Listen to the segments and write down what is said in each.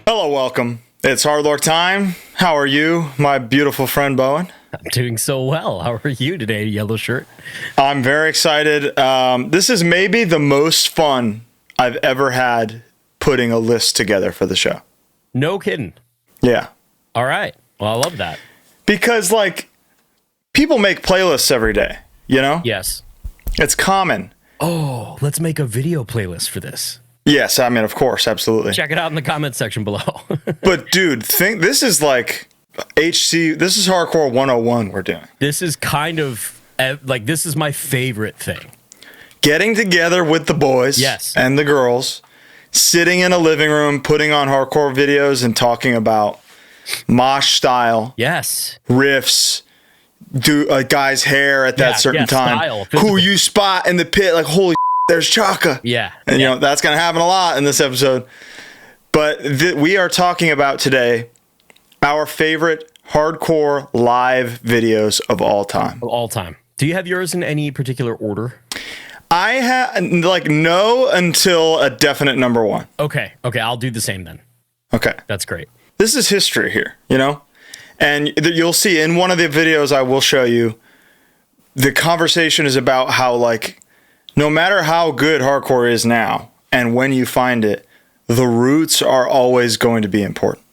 Hello, welcome. It's HardLore time. How are you, my beautiful friend Bowen? I'm doing so well. How are you today, yellow shirt? I'm very excited. This is maybe the most fun I've ever had putting a list together for the show. No kidding. Yeah. All right. Well, I love that. Because, like, people make playlists every day, you know? Yes. It's common. Oh, let's make a video playlist for this. Yes, I mean, of course, absolutely. Check it out in the comment section below. But, dude, this is like this is Hardcore 101 we're doing. This is kind of, this is my favorite thing. Getting together with the boys and the girls, sitting in a living room, putting on hardcore videos and talking about Mosh style. Yes. Riffs, do a guy's hair at that certain time. Style, who you spot in the pit, like, holy there's Chaka. Yeah. And, you know, that's going to happen a lot in this episode. But we are talking about today our favorite hardcore live videos of all time. Of all time. Do you have yours in any particular order? I have, like, no until a definite number one. Okay. Okay, I'll do the same then. Okay. That's great. This is history here, you know? And you'll see in one of the videos I will show you, the conversation is about how, like, no matter how good hardcore is now, and when you find it, the roots are always going to be important.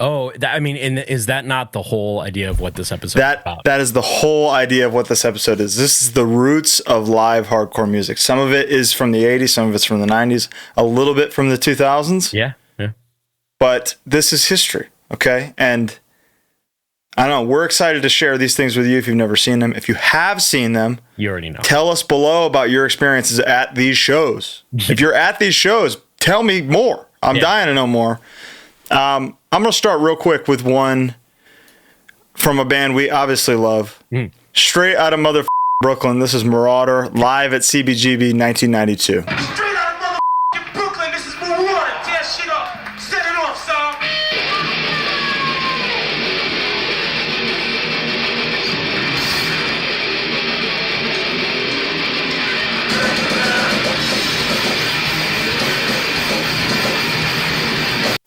Oh, is that not the whole idea of what this episode is about? That is the whole idea of what this episode is. This is the roots of live hardcore music. Some of it is from the 80s, some of it's from the 90s, a little bit from the 2000s. Yeah. But this is history, okay? And I don't know, we're excited to share these things with you if you've never seen them. If you have seen them, you already know. Tell us below about your experiences at these shows. If you're at these shows, tell me more. I'm dying to know more. I'm going to start real quick with one from a band we obviously love. Straight out of Brooklyn. This is Merauder, live at CBGB 1992. Straight out of Brooklyn, this is Merauder. Tear shit up. Set it off, son.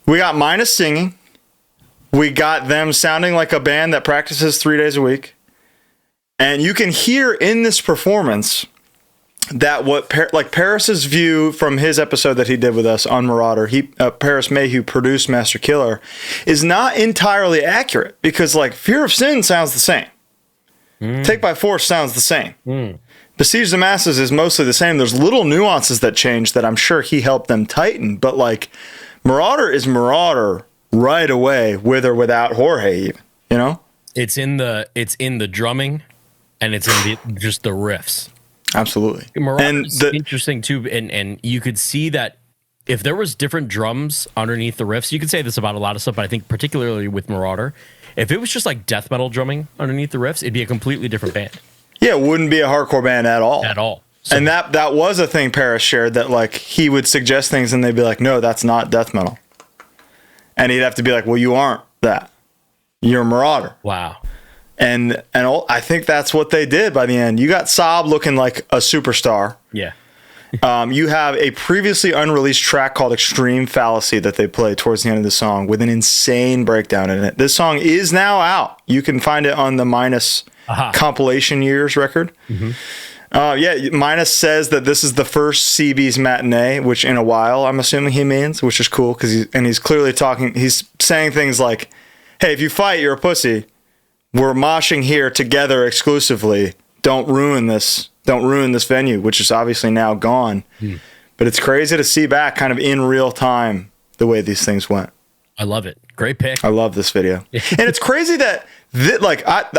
We got Minus singing. We got them sounding like a band that practices 3 days a week. And you can hear in this performance that what Paris's view from his episode that he did with us on Merauder, Paris May, who produced Master Killer, is not entirely accurate because, like, Fear of Sin sounds the same. Take by Force sounds the same. Besiege the Masses is mostly the same. There's little nuances that change that I'm sure he helped them tighten, but, like, Merauder is Merauder right away, with or without Jorge, even, you know? It's in the drumming, and it's in just the riffs. Absolutely. Marauder's interesting too, and you could see that if there was different drums underneath the riffs, you could say this about a lot of stuff, but I think particularly with Merauder, if it was just like death metal drumming underneath the riffs, it'd be a completely different band. Yeah, it wouldn't be a hardcore band at all. At all. So, and that was a thing Paris shared, that, like, he would suggest things and they'd be like, no, that's not death metal. And he'd have to be like, well, you aren't that. You're Merauder. Wow. And I think that's what they did by the end. You got Saab looking like a superstar. Yeah. You have a previously unreleased track called Extreme Fallacy that they play towards the end of the song with an insane breakdown in it. This song is now out. You can find it on the Minus compilation years record. Minus says that this is the first CB's matinee, which in a while, I'm assuming he means, which is cool because he's clearly talking. He's saying things like, hey, if you fight, you're a pussy. We're moshing here together exclusively. Don't ruin this venue, which is obviously now gone. But it's crazy to see back kind of in real time the way these things went. I love it. Great pick. I love this video. And it's crazy that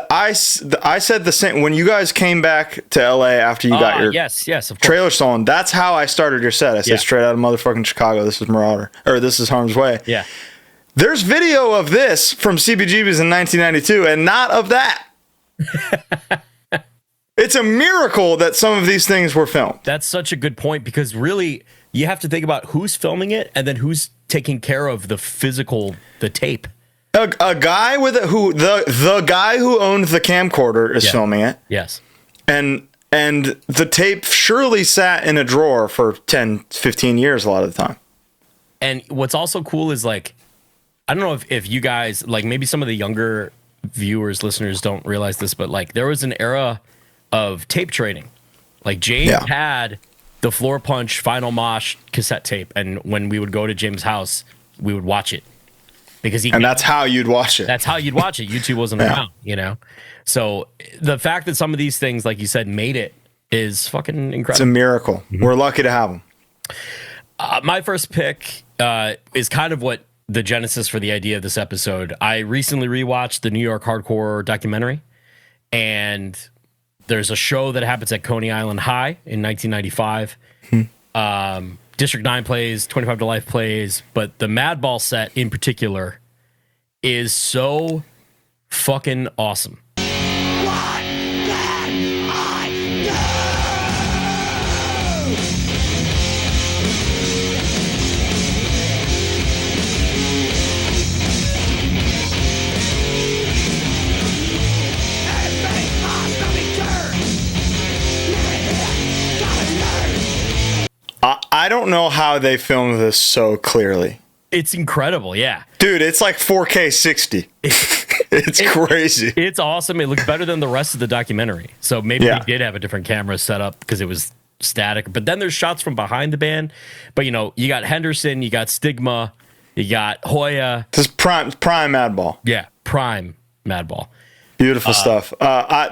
I said the same when you guys came back to LA after you got your of course. trailer stolen. That's how I started your set. I said straight out of motherfucking Chicago. This is Merauder, or this is Harm's Way. Yeah. There's video of this from CBGB's in 1992 and not of that. It's a miracle that some of these things were filmed. That's such a good point, because really you have to think about who's filming it and then who's taking care of the tape. A guy the guy who owned the camcorder is filming it. Yes. And the tape surely sat in a drawer for 10, 15 years a lot of the time. And what's also cool is, like, I don't know if you guys, like maybe some of the younger viewers, listeners don't realize this, but like there was an era of tape trading. Like James had the Floorpunch Final Mosh cassette tape, and when we would go to James' house, we would watch it. And that's how you'd watch it. That's how you'd watch it. YouTube wasn't around, you know? So the fact that some of these things, like you said, made it is fucking incredible. It's a miracle. We're lucky to have them. My first pick is kind of what the genesis for the idea of this episode. I recently rewatched the New York hardcore documentary, and there's a show that happens at Coney Island High in 1995. District 9 plays, 25 to Life plays, but the Madball set in particular is so fucking awesome. What can I I don't know how they filmed this so clearly. It's incredible, yeah. Dude, it's like 4K 60. It's crazy. It's awesome. It looks better than the rest of the documentary. So maybe we did have a different camera set up because it was static. But then there's shots from behind the band. But, you know, you got Henderson, you got Stigma, you got Hoya. This is prime Madball. Yeah, prime Madball. Beautiful stuff. I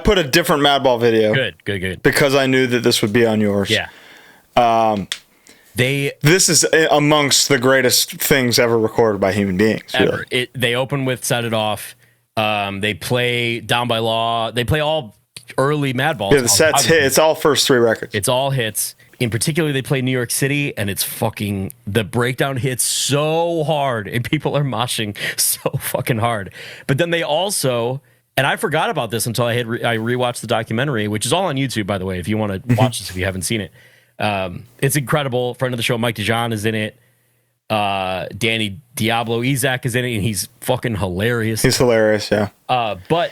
put a different Madball video. Good. Because I knew that this would be on yours. Yeah. This is amongst the greatest things ever recorded by human beings. Ever. Really. They open with Set It Off. They play Down by Law. They play all early Madballs. Yeah, the set's hit. It's all first three records. It's all hits. In particular, they play New York City, and it's fucking, the breakdown hits so hard, and people are moshing so fucking hard. But then they also, and I forgot about this until I rewatched the documentary, which is all on YouTube, by the way, if you want to watch this if you haven't seen it. It's incredible. Friend of the show, Mike DeJohn, is in it. Danny Diablo Izak is in it, and he's fucking hilarious. He's hilarious, yeah. But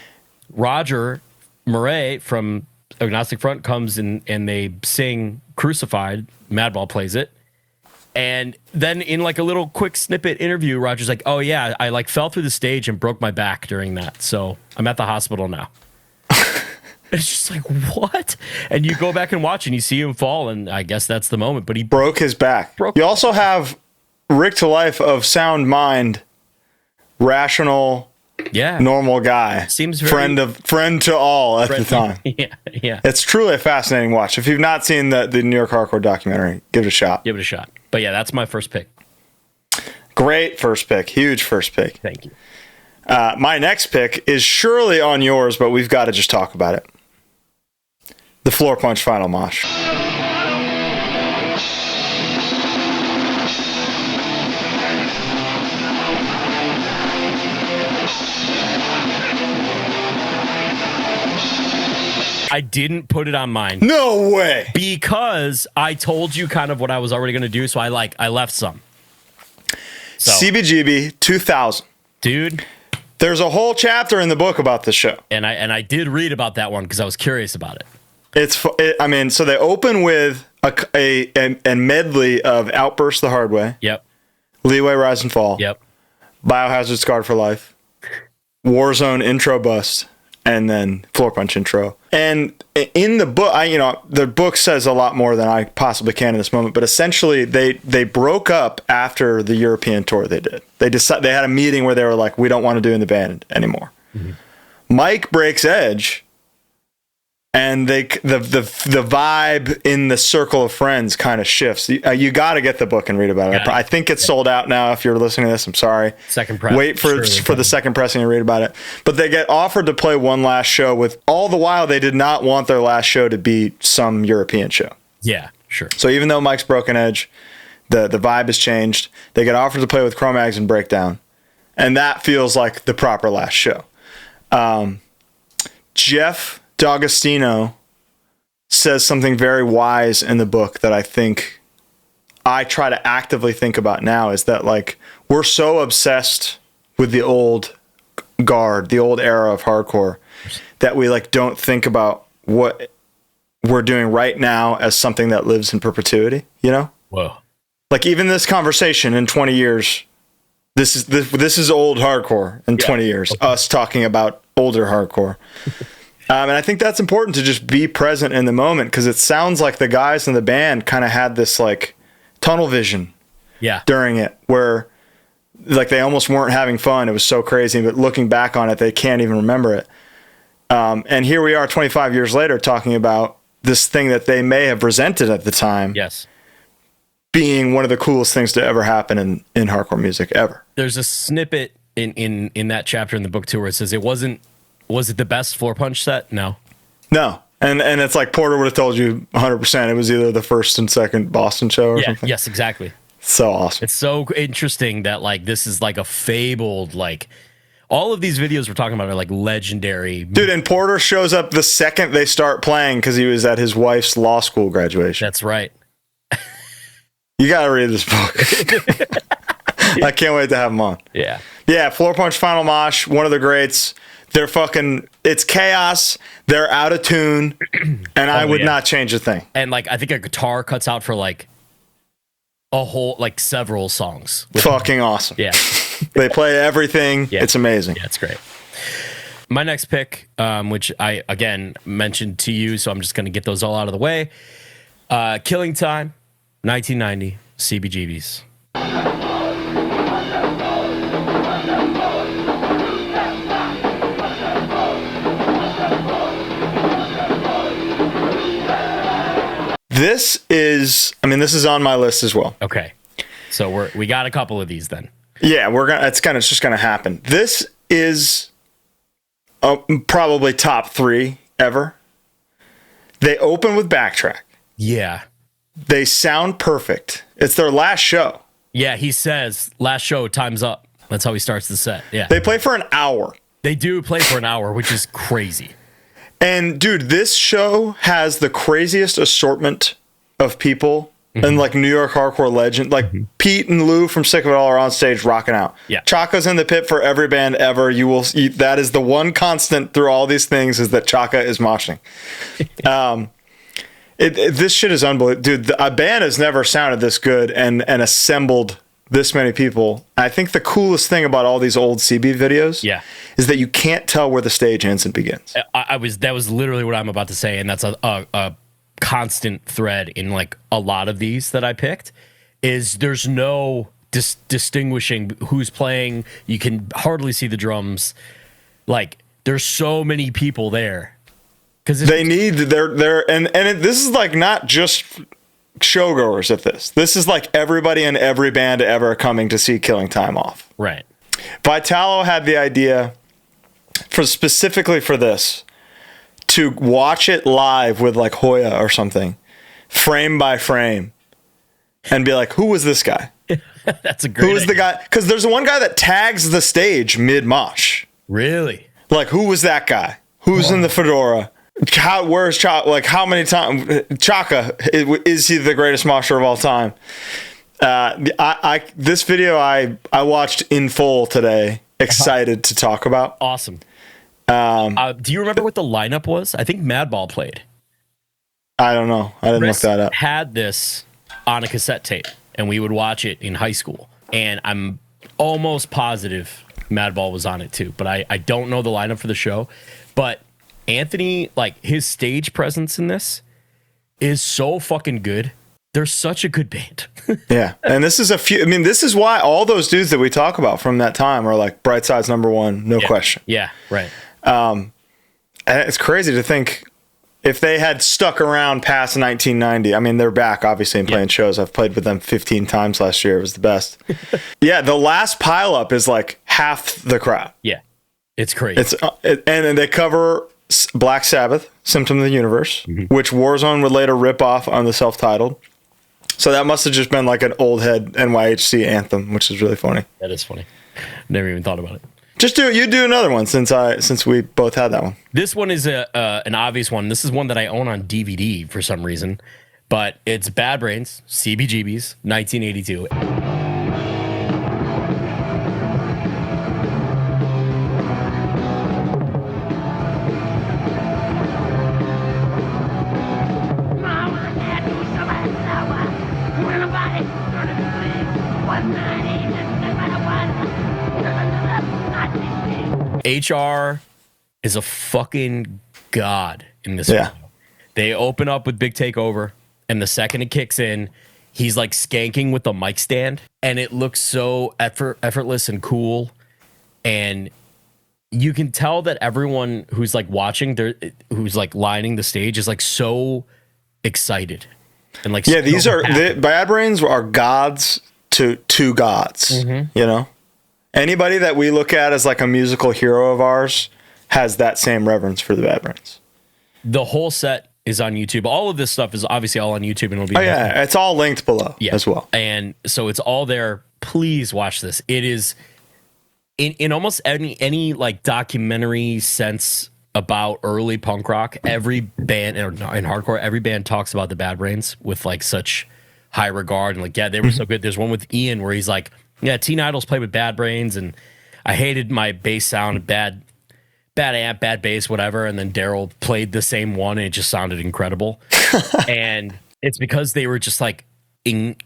Roger Murray from Agnostic Front comes and they sing Crucified. Madball plays it. And then in like a little quick snippet interview, Roger's like, oh yeah, I like fell through the stage and broke my back during that. So I'm at the hospital now. It's just like, what? And you go back and watch and you see him fall, and I guess that's the moment. But he broke his back. You also have Rick to Life of sound mind, rational, normal guy. Seems very friend to all at the time. Yeah. It's truly a fascinating watch. If you've not seen the New York hardcore documentary, give it a shot. But yeah, that's my first pick. Great first pick. Huge first pick. Thank you. My next pick is surely on yours, but we've got to just talk about it. The Floorpunch Final Mosh. I didn't put it on mine. No way. Because I told you kind of what I was already going to do, so I left some. So, CBGB 2000. Dude. There's a whole chapter in the book about this show. And I did read about that one because I was curious about it. So they open with a medley of Outburst the Hard Way. Yep. Leeway, Rise and Fall. Yep. Biohazard, Scarred for Life. Warzone intro bust. And then Floorpunch intro. And in the book, the book says a lot more than I possibly can in this moment. But essentially, they broke up after the European tour they did. They had a meeting where they were like, we don't want to do in the band anymore. Mm-hmm. Mike breaks edge. And the vibe in the circle of friends kind of shifts. You got to get the book and read about it. I think it's sold out now. If you're listening to this, I'm sorry. Second press. Wait for the second pressing and read about it. But they get offered to play one last show with all the while they did not want their last show to be some European show. Yeah, sure. So even though Mike's broken edge, the vibe has changed. They get offered to play with Cro-Mags and Breakdown, and that feels like the proper last show. Jeff D'Agostino says something very wise in the book that I think I try to actively think about now, is that like we're so obsessed with the old guard, the old era of hardcore, that we like don't think about what we're doing right now as something that lives in perpetuity, you know? Whoa. Like even this conversation in 20 years, this is old hardcore in 20 years. Okay. Us talking about older hardcore. And I think that's important to just be present in the moment, because it sounds like the guys in the band kind of had this like tunnel vision during it, where like they almost weren't having fun. It was so crazy, but looking back on it, they can't even remember it. And here we are 25 years later talking about this thing that they may have resented at the time. Yes. Being one of the coolest things to ever happen in hardcore music ever. There's a snippet in that chapter in the book too where it says was it the best Floorpunch set? No. And it's like Porter would have told you 100% it was either the first and second Boston show or something. Yes, exactly. So awesome. It's so interesting that like this is like a fabled, like all of these videos we're talking about are like legendary. Dude, and Porter shows up the second they start playing because he was at his wife's law school graduation. That's right. You got to read this book. I can't wait to have him on. Yeah. Yeah, Floorpunch Final Mosh, one of the greats. They're it's chaos. They're out of tune. And I would not change a thing. And like, I think a guitar cuts out for like a whole, like several songs. Fucking awesome. Yeah. They play everything. Yeah. It's amazing. Yeah, it's great. My next pick, which I, again, mentioned to you, so I'm just going to get those all out of the way. Killing Time. 1990, CBGBs. This is on my list as well. Okay. So we got a couple of these then. Yeah, it's just gonna happen. This is probably top 3 ever. They open with Backtrack. Yeah. They sound perfect. It's their last show. Yeah, he says, last show, time's up. That's how he starts the set. Yeah. They play for an hour. They do play for an hour, which is crazy. And dude, this show has the craziest assortment of people and like New York hardcore legend. Like Pete and Lou from Sick of It All are on stage rocking out. Yeah. Chaka's in the pit for every band ever. That is the one constant through all these things, is that Chaka is moshing. This shit is unbelievable. Dude, a band has never sounded this good and assembled this many people. I think the coolest thing about all these old CB videos is that you can't tell where the stage ends and begins. That was literally what I'm about to say, and that's a constant thread in like a lot of these that I picked, is there's no distinguishing who's playing. You can hardly see the drums. Like, there's so many people there. Because they need this is like not just showgoers at this. This is like everybody in every band ever coming to see Killing Time off. Right. Vitalo had the idea specifically for this to watch it live with like Hoya or something, frame by frame, and be like, who was this guy? That's a great. Who was the guy? Because there's one guy that tags the stage mid mosh. Really? Like, who was that guy? Who's in the fedora? Where's Chaka? Like, how many times Chaka is he the greatest mosher of all time? This video I watched in full today. Excited to talk about. Awesome. Do you remember what the lineup was? I think Madball played. I don't know. I didn't look that up. Had this on a cassette tape, and we would watch it in high school. And I'm almost positive Madball was on it too, but I don't know the lineup for the show. But Anthony, like, his stage presence in this is so fucking good. They're such a good band. Yeah. And this is this is why all those dudes that we talk about from that time are like Brightside's number one, no question. Yeah, right. And it's crazy to think if they had stuck around past 1990. I mean, they're back obviously and playing shows. I've played with them 15 times last year. It was the best. Yeah, the last pileup is like half the crowd. Yeah, it's crazy. And they cover Black Sabbath, Symptom of the Universe, which Warzone would later rip off on the self-titled. So that must have just been like an old head NYHC anthem, which is really funny. That is funny. Never even thought about it. Just do another one since we both had that one. This one is an obvious one. This is one that I own on DVD for some reason, but it's Bad Brains, CBGBs, 1982. HR is a fucking god in this Yeah. video. They open up with Big Takeover, and the second it kicks in, he's like skanking with the mic stand, and it looks so effortless and cool. And you can tell that everyone who's like watching, who's like lining the stage, is like so excited. And like, Yeah, these so are happy. Bad Brains are gods to gods. You know, anybody that we look at as like a musical hero of ours has that same reverence for the Bad Brains. The whole set is on YouTube. All of this stuff is obviously all on YouTube, and it'll be It's all linked below as well. And so it's all there. Please watch this. It is in almost any like documentary sense about early punk rock. Every band in hardcore, every band talks about the Bad Brains with like such high regard, and like, yeah, they were so good. There's one with Ian where he's like, yeah, Teen Idles played with Bad Brains, and I hated my bass sound, bad amp, bad bass, whatever. And then Daryl played the same one, and it just sounded incredible. And it's because they were just like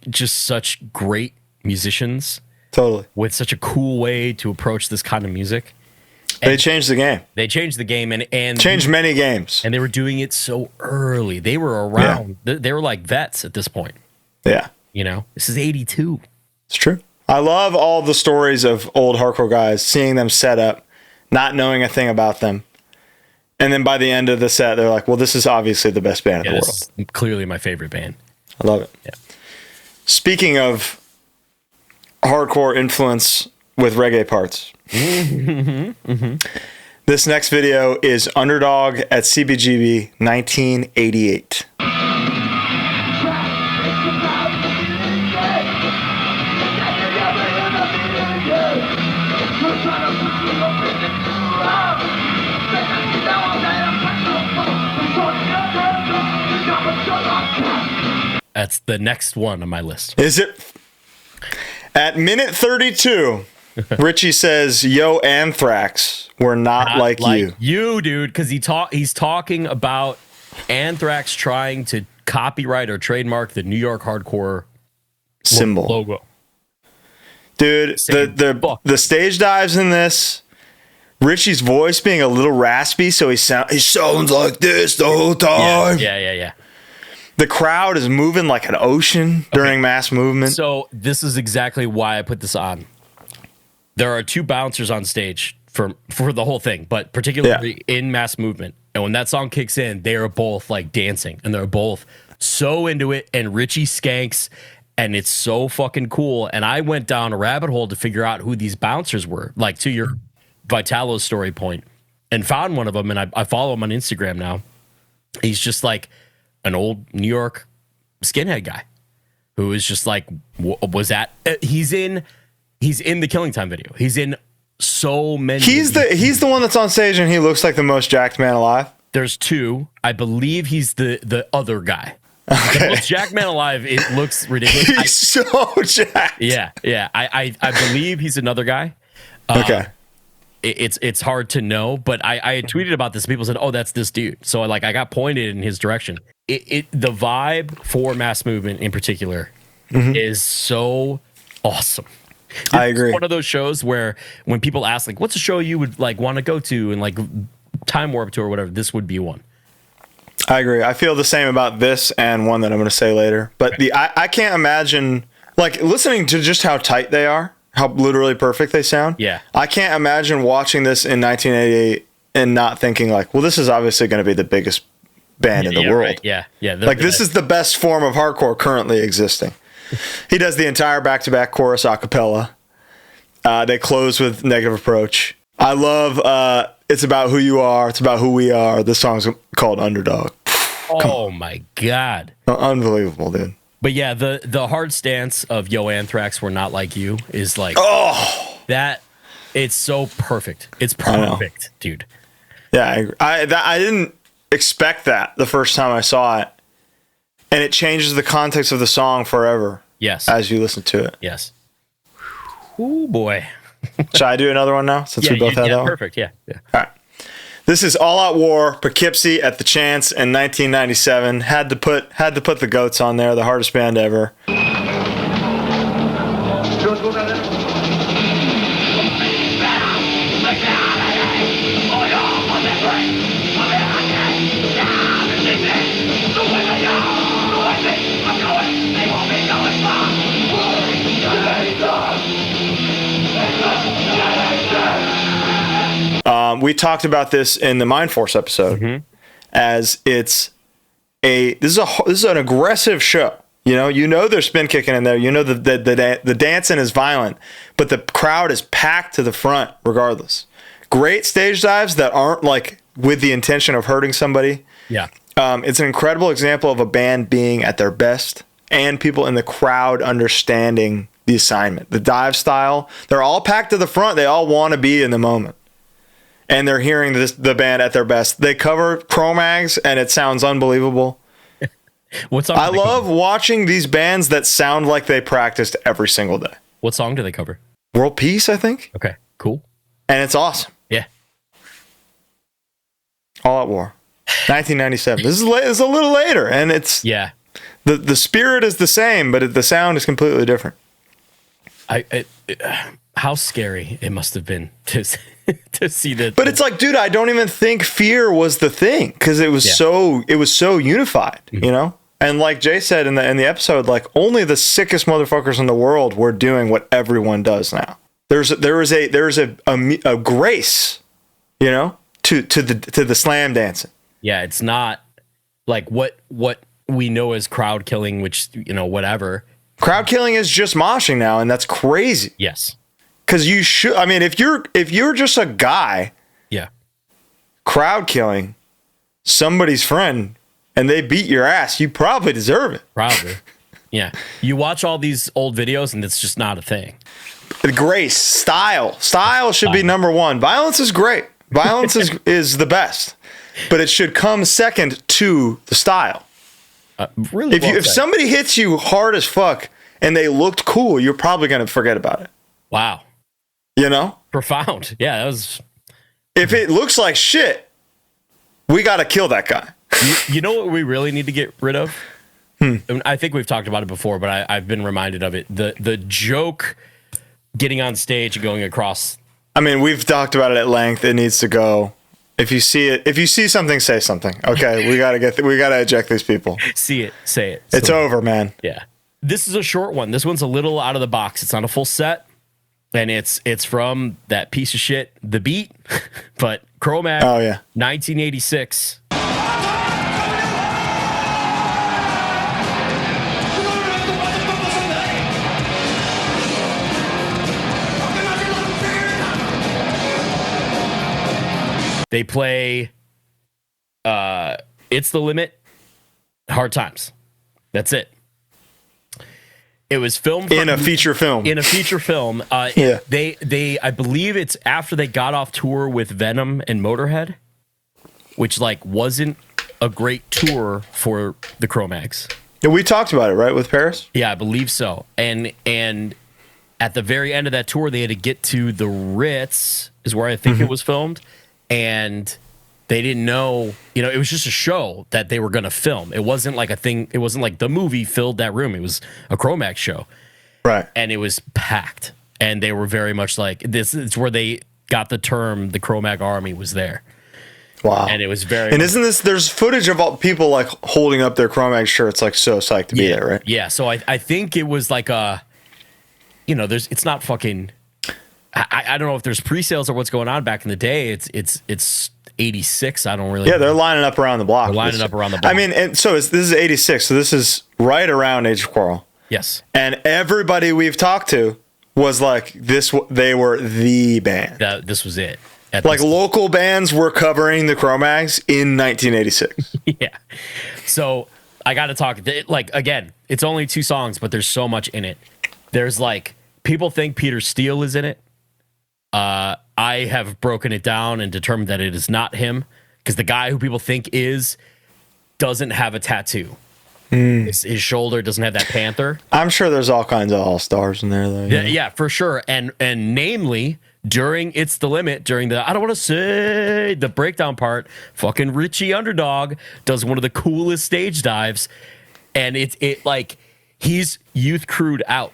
just such great musicians, Totally. with such a cool way to approach this kind of music. They changed the game. They changed the game, and Changed many games. and they were doing it so early. They were around. They were like vets at this point. Yeah, You know, this is 82. it's true. I love all the stories of old hardcore guys, seeing them set up, not knowing a thing about them. And then by the end of the set, they're like, well, this is obviously the best band in the world. This is clearly my favorite band. I love it. Yeah. Speaking of hardcore influence with reggae parts, this next video is Underdog at CBGB 1988. That's the next one on my list. Is it? At minute 32, Richie says, yo, Anthrax, we're not like you. You, dude, because he's talking about Anthrax trying to copyright or trademark the New York hardcore Symbol. logo. Dude, the stage dives in this, Richie's voice being a little raspy, so he sounds like this the whole time. Yeah. The crowd is moving like an ocean during mass movement. So this is exactly why I put this on. There are two bouncers on stage for the whole thing, but particularly in mass movement. And when that song kicks in, they are both like dancing, and they're both so into it. And Richie skanks, and it's so fucking cool. And I went down a rabbit hole to figure out who these bouncers were, like to your Vitalo's story point, and found one of them. And I follow him on Instagram now. He's just like an old New York skinhead guy who is just like, he's in the Killing Time video. He's in so many. He's the one that's on stage and he looks like the most jacked man alive. There's two. I believe he's the other guy. Okay. The most jacked man alive. It looks ridiculous. He's so jacked. Yeah. I believe he's another guy. Okay. It's hard to know, but I had tweeted about this. People said, "Oh, that's this dude." So I got pointed in his direction. The vibe for mass movement in particular is so awesome. I agree. It's one of those shows where when people ask like, "What's a show you would like want to go to?" and like Time Warp Tour or whatever, this would be one. I agree. I feel the same about this and one that I'm going to say later. But I can't imagine like listening to just how tight they are. How literally perfect they sound. Yeah. I can't imagine watching this in 1988 and not thinking like, well, this is obviously going to be the biggest band in the world. Right. Yeah. Like this is the best form of hardcore currently existing. He does the entire back-to-back chorus a cappella. They close with Negative Approach. I love It's About Who You Are. It's About Who We Are. This song's called Underdog. Oh my God. Unbelievable, dude. But yeah, the hard stance of Yo Anthrax, we're not like you is like that. It's so perfect. It's perfect, dude. Yeah, I agree. I didn't expect that the first time I saw it, and it changes the context of the song forever. Yes, as you listen to it. Yes. Ooh boy. Should I do another one now? Since we both had that one. Perfect. Yeah. All right. This is All Out War, Poughkeepsie at the Chance in 1997. Had to put the goats on there, the hardest band ever. We talked about this in the Mind Force episode, as this is an aggressive show. You know there's spin kicking in there. You know the dancing is violent, but the crowd is packed to the front regardless. Great stage dives that aren't like with the intention of hurting somebody. Yeah. It's an incredible example of a band being at their best and people in the crowd understanding the assignment, the dive style. They're all packed to the front. They all want to be in the moment. And they're hearing the band at their best. They cover Cro-Mags and it sounds unbelievable. What song? I love watching these bands that sound like they practiced every single day. What song do they cover? World Peace, I think. Okay, cool. And it's awesome. Yeah. All Out War. 1997. This is a little later, and it's the spirit is the same, but the sound is completely different. How scary it must have been to see that. But it's like, dude, I don't even think fear was the thing because it was so unified, And like Jay said in the episode, like only the sickest motherfuckers in the world were doing what everyone does now. There's a grace, to the slam dancing. Yeah, it's not like what we know as crowd killing, which whatever. Crowd killing is just moshing now, and that's crazy. Yes, because you should. I mean, if you're just a guy, crowd killing somebody's friend and they beat your ass, you probably deserve it. Probably. Yeah. You watch all these old videos and it's just not a thing. Grace, style should be number one. Violence is great. Violence is the best, but it should come second to the style. Really, if somebody hits you hard as fuck and they looked cool, you're probably going to forget about it. Wow. Profound. Yeah, that was. If it looks like shit, we got to kill that guy. You know what we really need to get rid of? I think we've talked about it before, but I've been reminded of it. The joke getting on stage and going across. I mean, we've talked about it at length. It needs to go. If you see something, say something. Okay, we gotta eject these people. See it, say it. It's over, man. Yeah. This is a short one. This one's a little out of the box. It's not a full set, and it's from that piece of shit, The Beat, but Cro-Mags. Oh yeah. 1986. They play It's the Limit, Hard Times. That's it. It was filmed in a feature film. Yeah. They I believe it's after they got off tour with Venom and Motorhead, which like wasn't a great tour for the Cro-Mags. Yeah, we talked about it, right, with Paris? Yeah, I believe so. And at the very end of that tour, they had to get to the Ritz, is where I think it was filmed. And they didn't know, it was just a show that they were going to film. It wasn't like a thing. It wasn't like the movie filled that room. It was a Cro-Mags show. Right. And it was packed. And they were very much like, this is where they got the term, the Cro-Mag army was there. Wow. And it was very. And isn't this, there's footage of all people like holding up their Cro-Mag shirts, like so psyched to be there, right? Yeah. So I think it was like it's not fucking. I don't know if there's pre-sales or what's going on back in the day. It's 86. I don't really. Yeah, they're lining up around the block. I mean, and so this is 86. So this is right around Age of Quarrel. Yes. And everybody we've talked to was like this. They were the band. This was it. Like local bands were covering the Cro-Mags in 1986. Yeah. So I got to talk. Like again, it's only 2 songs, but there's so much in it. There's like people think Peter Steele is in it. I have broken it down and determined that it is not him because the guy who people think doesn't have a tattoo. His shoulder doesn't have that panther. I'm sure there's all kinds of all-stars in there, though. Yeah, for sure. And namely, during It's the Limit, during the, I don't want to say, the breakdown part, fucking Richie Underdog does one of the coolest stage dives. And it like, he's youth crewed out.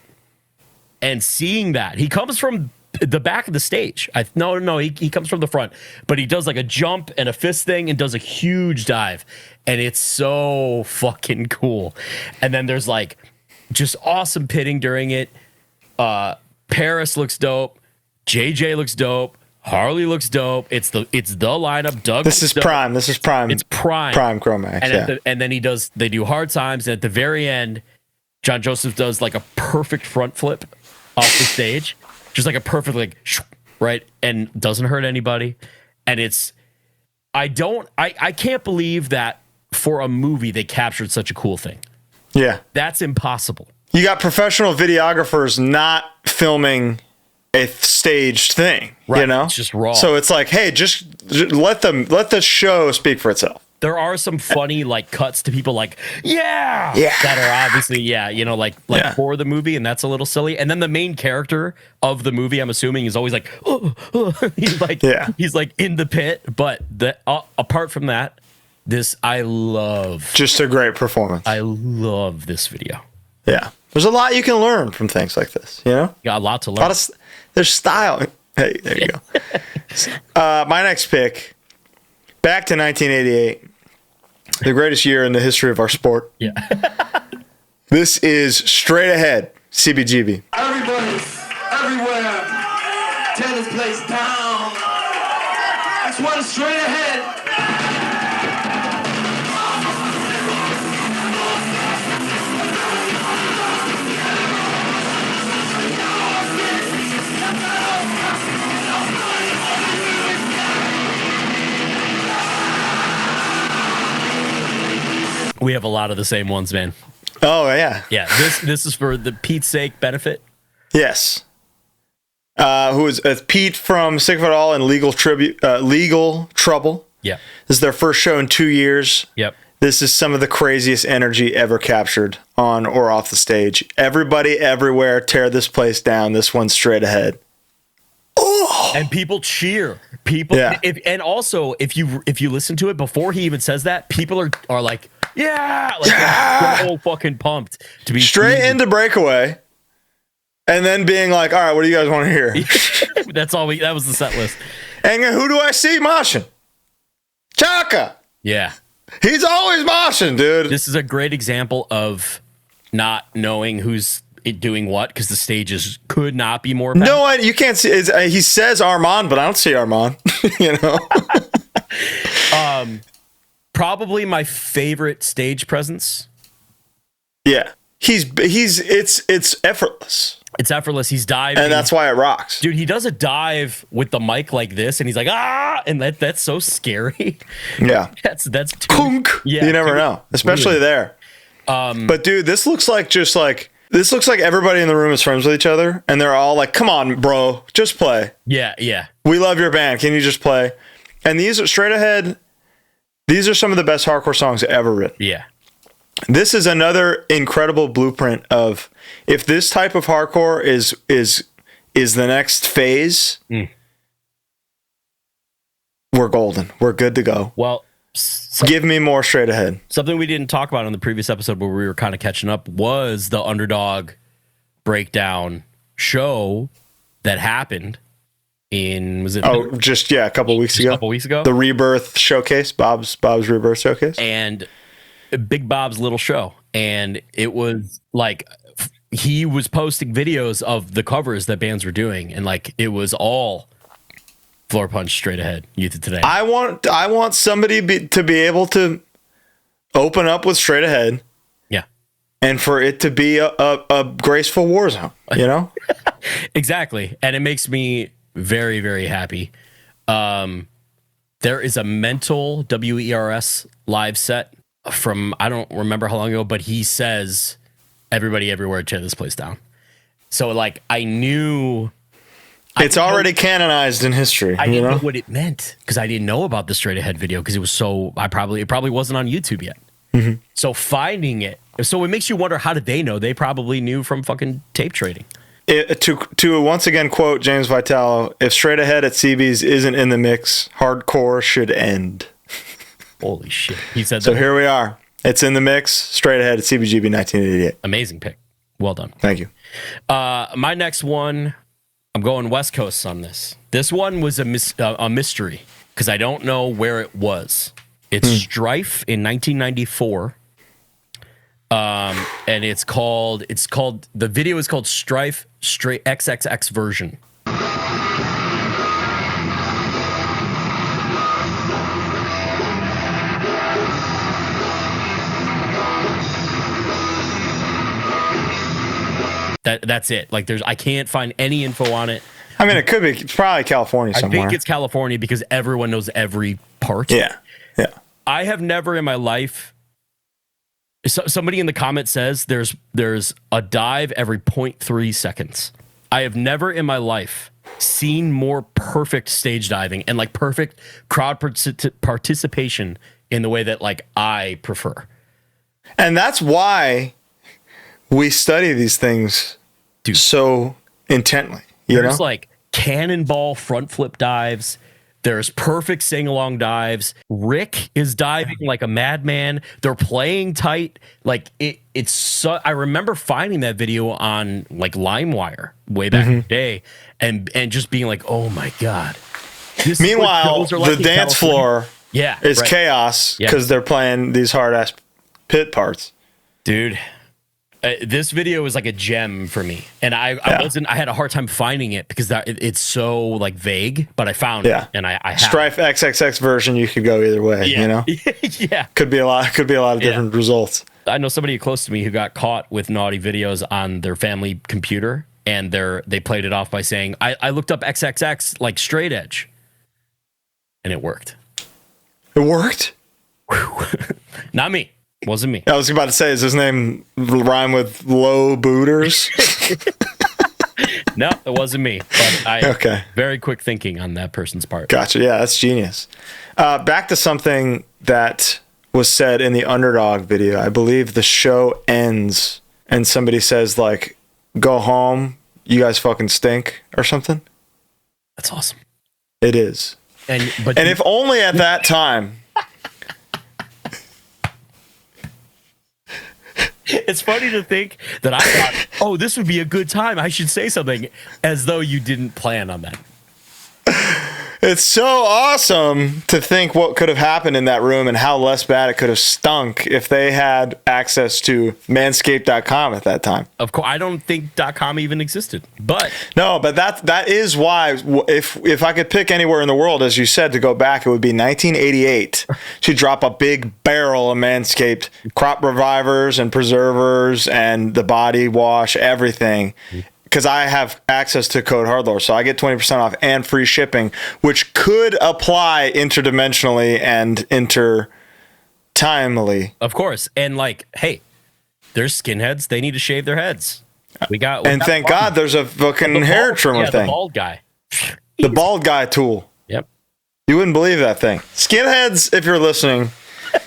And seeing that, he comes from the back of the stage. No, he comes from the front, but he does like a jump and a fist thing and does a huge dive, and it's so fucking cool. And then there's like just awesome pitting during it. Paris looks dope. JJ looks dope. Harley looks dope. It's the lineup. Doug. This is dope. prime. This is prime. It's prime. Prime Cro-Mags. And and then they do hard times, and at the very end, John Joseph does like a perfect front flip off the stage, just like a perfect like right, and doesn't hurt anybody. And I can't believe that for a movie they captured such a cool thing. Yeah, that's impossible. You got professional videographers not filming a staged thing, right? You know, it's just raw. So it's like, hey, just let the show speak for itself. There are some funny like cuts to people like that are obviously like for the movie, and that's a little silly. And then the main character of the movie, I'm assuming, is always like he's like in the pit. But apart from that, I love just a great performance. I love this video. Yeah, there's a lot you can learn from things like this. You know, got a lot to learn. There's style. Hey, there you go. My next pick, back to 1988, the greatest year in the history of our sport. Yeah. This is Straight Ahead, CBGB. Everybody, everywhere, tear this place down. That's one straight ahead. We have a lot of the same ones, man. Oh yeah, yeah. This is for the Pete's Sake benefit. Yes. Who is Pete from Sick of It All and Legal Trouble? Yeah. This is their first show in 2 years. Yep. This is some of the craziest energy ever captured on or off the stage. Everybody, everywhere, tear this place down. This one's Straight Ahead. Oh! And people cheer. People, and also if you listen to it before he even says that, people are like, they're all fucking pumped to be straight into Breakaway, and then being like, all right, what do you guys want to hear? That was the set list. And who do I see moshing? Chaka. Yeah. He's always moshing, dude. This is a great example of not knowing who's doing what, because the stages could not be more packed. No, you can't see. He says Armand, but I don't see Armand. You know. Probably my favorite stage presence. Yeah, it's effortless. It's effortless. He's diving, and that's why it rocks, dude. He does a dive with the mic like this, and he's like, and that's so scary. Yeah, that's Kunk. Yeah, you never know, especially there. But dude, this looks like everybody in the room is friends with each other, and they're all like, "Come on, bro, just play." Yeah. We love your band. Can you just play? And these are Straight Ahead. These are some of the best hardcore songs ever written. Yeah. This is another incredible blueprint of if this type of hardcore is the next phase, we're golden. We're good to go. Well, give me more Straight Ahead. Something we didn't talk about on the previous episode where we were kind of catching up was the Underdog breakdown show that happened a couple weeks ago. The Rebirth showcase, Bob's Rebirth showcase. And Big Bob's little show. And it was like he was posting videos of the covers that bands were doing, and like it was all Floorpunch, Straight Ahead, Youth of Today. I want somebody to be able to open up with Straight Ahead. Yeah. And for it to be a graceful war zone, you know? Exactly. And it makes me very, very happy. There is a Mental WERS live set from, I don't remember how long ago, but he says, everybody everywhere, tear this place down. So like, I knew... It's already canonized in history. I didn't know what it meant because I didn't know about the Straight Ahead video because it was it probably wasn't on YouTube yet. Mm-hmm. So finding it, so it makes you wonder, how did they know? They probably knew from fucking tape trading. To once again quote James Vitale, if Straight Ahead at CB's isn't in the mix, hardcore should end. Holy shit. He said so that. Here we are. It's in the mix. Straight Ahead at CBGB 1988. Amazing pick. Well done. Thank you. My next one, I'm going West Coast on this. This one was a mystery because I don't know where it was. It's Strife in 1994. And it's called the video is called Strife Straight XXX version. That's it. Like I can't find any info on it. I mean, it's probably California somewhere. I think it's California because everyone knows every part. Yeah. Yeah. I have never in my life. Somebody in the comment says there's a dive every 0.3 seconds. I have never in my life seen more perfect stage diving and like perfect crowd participation in the way that like I prefer. And that's why we study these things so intently. There's like cannonball front flip dives. There's perfect sing-along dives. Rick is diving like a madman. They're playing tight. Like it's so. I remember finding that video on like LimeWire way back in the day, and just being like, "Oh my god!" Meanwhile, the dance floor, is chaos because they're playing these hard ass pit parts, dude. This video was like a gem for me, and I had a hard time finding it because it's so like vague, but I found it, and I have Strife XXX version. You could go either way, you know. Could be a lot of different results. I know somebody close to me who got caught with naughty videos on their family computer, and they played it off by saying, "I looked up XXX like straight edge," and it worked. It worked. Not me. Wasn't me. I was about to say, is his name rhyme with low booters? No, it wasn't me. But very quick thinking on that person's part. Gotcha. Yeah, that's genius. Back to something that was said in the Underdog video. I believe the show ends and somebody says like, "Go home, you guys fucking stink," or something. That's awesome. It is. And if only at that time. It's funny to think that I thought, oh, this would be a good time. I should say something, as though you didn't plan on that. It's so awesome to think what could have happened in that room and how less bad it could have stunk if they had access to manscaped.com at that time. Of course, I don't think .com even existed. But that is why if I could pick anywhere in the world, as you said, to go back, it would be 1988 to drop a big barrel of Manscaped crop revivers and preservers and the body wash, everything. Because I have access to code HardLore, so I get 20% off and free shipping, which could apply interdimensionally and intertimely. Of course. And like, hey, there's skinheads. They need to shave their heads. And thank God there's a fucking hair trimmer thing. The bald guy. The bald guy tool. Yep. You wouldn't believe that thing. Skinheads, if you're listening,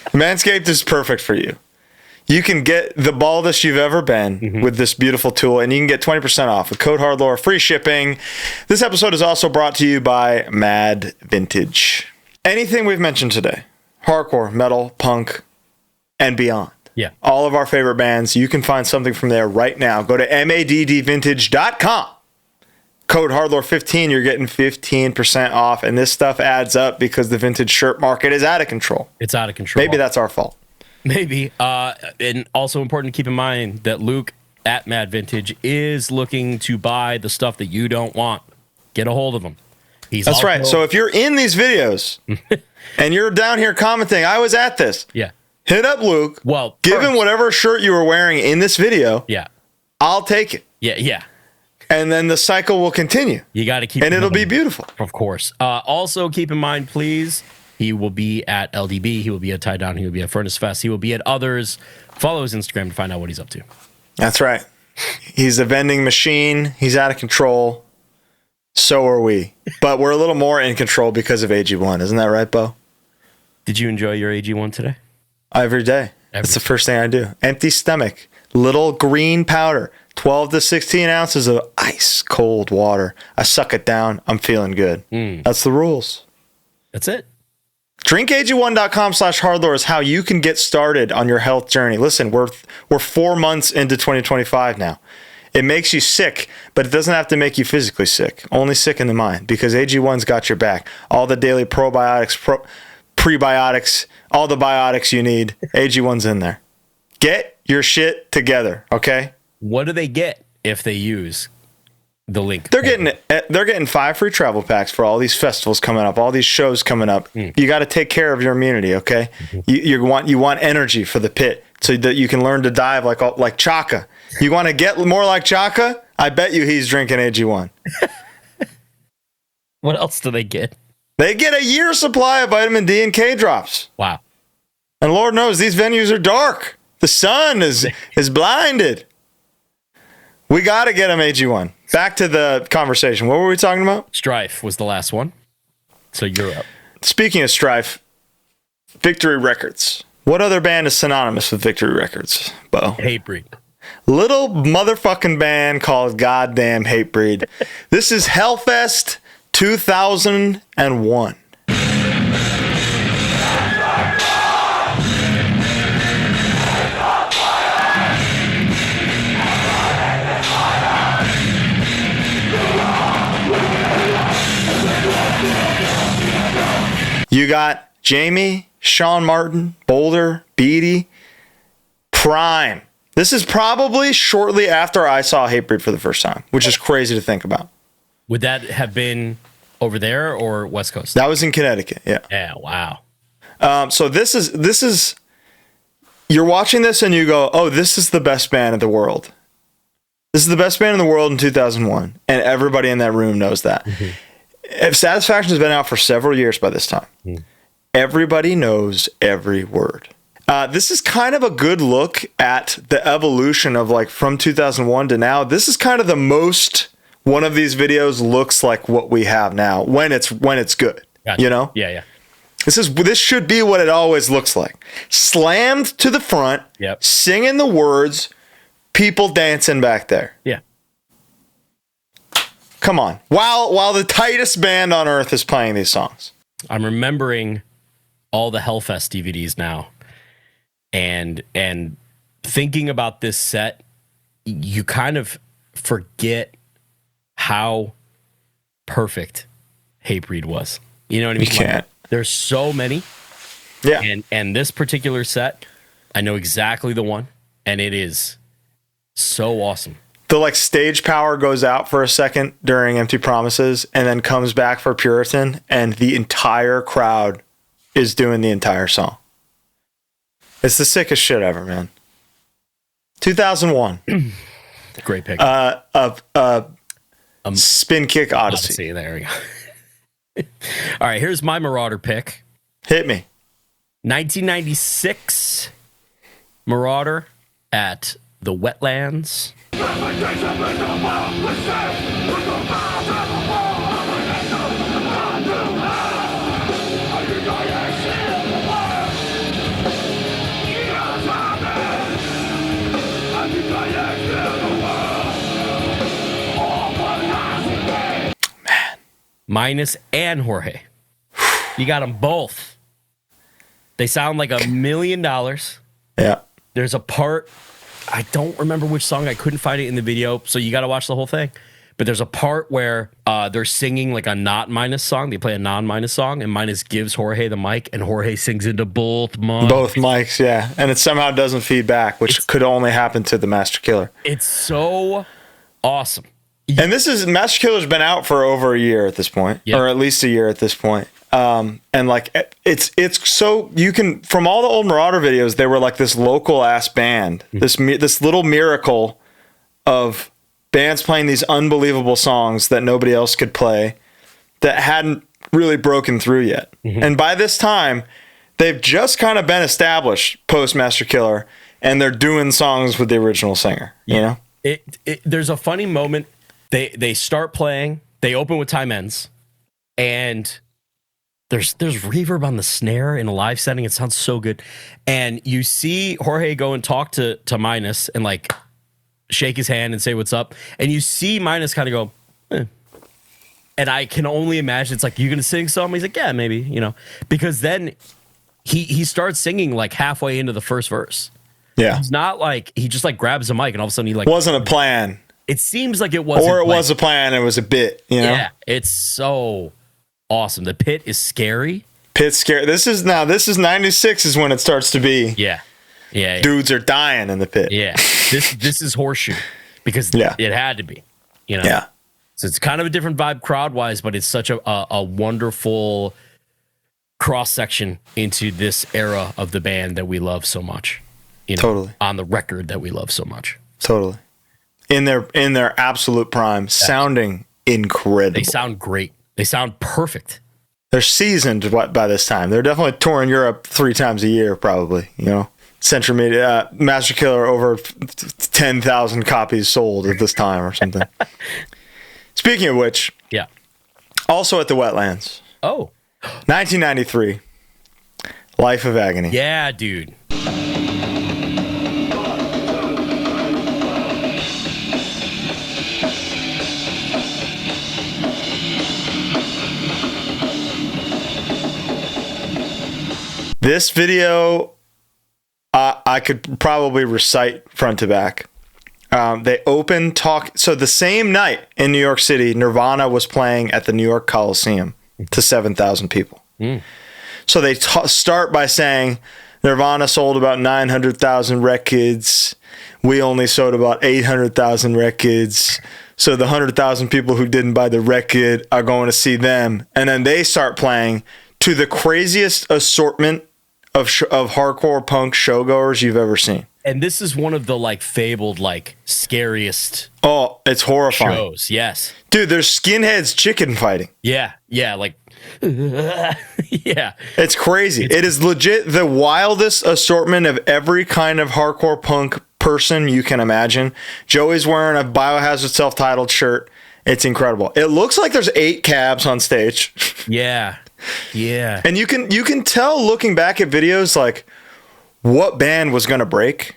Manscaped is perfect for you. You can get the baldest you've ever been with this beautiful tool, and you can get 20% off with code HardLore, free shipping. This episode is also brought to you by Mad Vintage. Anything we've mentioned today, hardcore, metal, punk, and beyond. Yeah. All of our favorite bands, you can find something from there right now. Go to maddvintage.com. Code HardLore15, you're getting 15% off, and this stuff adds up because the vintage shirt market is out of control. It's out of control. Maybe that's our fault. Maybe. And also important to keep in mind that Luke at Mad Vintage is looking to buy the stuff that you don't want. Get a hold of him. That's right. So if you're in these videos and you're down here commenting, I was at this. Yeah. Hit up Luke. Well, give him whatever shirt you were wearing in this video. Yeah. I'll take it. Yeah. And then the cycle will continue. You got to keep and it'll be beautiful. Of course. Also keep in mind, please, he will be at LDB. He will be at Tie Down. He will be at Furnace Fest. He will be at others. Follow his Instagram to find out what he's up to. That's right. He's a vending machine. He's out of control. So are we. But we're a little more in control because of AG1. Isn't that right, Bo? Did you enjoy your AG1 today? Every day. That's the first thing I do. Empty stomach. Little green powder. 12 to 16 ounces of ice cold water. I suck it down. I'm feeling good. That's the rules. That's it. drinkag1.com/hardlore is how you can get started on your health journey. Listen, we're 4 months into 2025 now. It makes you sick, but it doesn't have to make you physically sick. Only sick in the mind, because AG1's got your back. All the daily probiotics, prebiotics, all the biotics you need, AG1's in there. Get your shit together, okay? What do they get if they use the link? They're getting 5 free travel packs for all these festivals coming up, all these shows coming up. You got to take care of your immunity, okay? You want energy for the pit. so that you can learn to dive like Chaka. You want to get more like Chaka? I bet you he's drinking AG1. What else do they get? They get a year's supply of vitamin D and K drops. Wow. And Lord knows these venues are dark. The sun is blinded. We got to get them AG1. Back to the conversation. What were we talking about? Strife was the last one. So you're up. Speaking of Strife, Victory Records. What other band is synonymous with Victory Records, Bo? Hatebreed. Little motherfucking band called Goddamn Hatebreed. This is Hellfest 2001. You got Jamie, Sean Martin, Boulder, Beatty, Prime. This is probably shortly after I saw Hatebreed for the first time, which is crazy to think about. Would that have been over there or West Coast? That was in Connecticut, yeah. Yeah, wow. So this is you're watching this and you go, oh, this is the best band in the world. This is the best band in the world in 2001, and everybody in that room knows that. Mm-hmm. If Satisfaction has been out for several years by this time, everybody knows every word. This is kind of a good look at the evolution of like from 2001 to now. This is kind of the most one of these videos looks like what we have now when it's good. Gotcha. You know? Yeah. This should be what it always looks like. Slammed to the front, singing the words, people dancing back there. Yeah. Come on. While the tightest band on earth is playing these songs. I'm remembering all the Hellfest DVDs now. And thinking about this set, you kind of forget how perfect Hatebreed was. You know what I mean? You can't. There's so many. Yeah. And this particular set, I know exactly the one, and it is so awesome. The like stage power goes out for a second during Empty Promises and then comes back for Puritan, and the entire crowd is doing the entire song. It's the sickest shit ever, man. 2001. Great pick. Spin Kick Odyssey. There we go. All right, here's my Marauder pick. Hit me. 1996 Marauder at the Wetlands. Minus and Jorge. You got them both. They sound like $1 million. Yeah. There's a part, I don't remember which song. I couldn't find it in the video, so you got to watch the whole thing. But there's a part where they're singing like a not Minus song. They play a non-Minus song, and Minus gives Jorge the mic, and Jorge sings into both mics. Both mics, yeah. And it somehow doesn't feed back, which could only happen to the Master Killer. It's so awesome. And this is Master Killer's been out for over a year at this point, or at least a year at this point. And like it's so you can from all the old Marauder videos, they were like this local ass band, this little miracle of bands playing these unbelievable songs that nobody else could play that hadn't really broken through yet. And by this time, they've just kind of been established post Master Killer, and they're doing songs with the original singer. You know, there's a funny moment. They start playing, they open with Time Ends, and there's reverb on the snare in a live setting. It sounds so good. And you see Jorge go and talk to Minus and like shake his hand and say what's up. And you see Minus kind of go, And I can only imagine it's like, you gonna sing something? He's like, yeah, maybe, you know. Because then he starts singing like halfway into the first verse. Yeah. It's not like he just like grabs a mic and all of a sudden he like wasn't a plan. It seems like it wasn't. Or it was a plan, it was a bit, you know? Yeah, it's so awesome. The pit is scary. Pit's scary. This is 96 is when it starts to be. Yeah. Dudes are dying in the pit. Yeah. This is Horseshoe because it had to be, you know? Yeah. So it's kind of a different vibe crowd-wise, but it's such a wonderful cross-section into this era of the band that we love so much. Totally. on the record that we love so much. Totally. In their absolute prime, sounding incredible. They sound great. They sound perfect. They're seasoned by this time. They're definitely touring Europe 3 times a year, probably. Central Media, Master Killer, over 10,000 copies sold at this time or something. Speaking of which, Yeah. also at the Wetlands, Oh. 1993, Life of Agony. Yeah, dude. This video, I could probably recite front to back. They opened so the same night in New York City, Nirvana was playing at the New York Coliseum to 7,000 people. So they start by saying Nirvana sold about 900,000 records. We only sold about 800,000 records. So the 100,000 people who didn't buy the record are going to see them. And then they start playing to the craziest assortment of hardcore punk showgoers you've ever seen. And this is one of the fabled scariest Oh, it's horrifying. shows. Yes. Dude, there's skinheads chicken fighting. Yeah. Yeah. Yeah. It's crazy. It is legit the wildest assortment of every kind of hardcore punk person you can imagine. Joey's wearing a Biohazard self-titled shirt. It's incredible. It looks like there's 8 cabs on stage. Yeah. Yeah. And you can tell looking back at videos what band was going to break,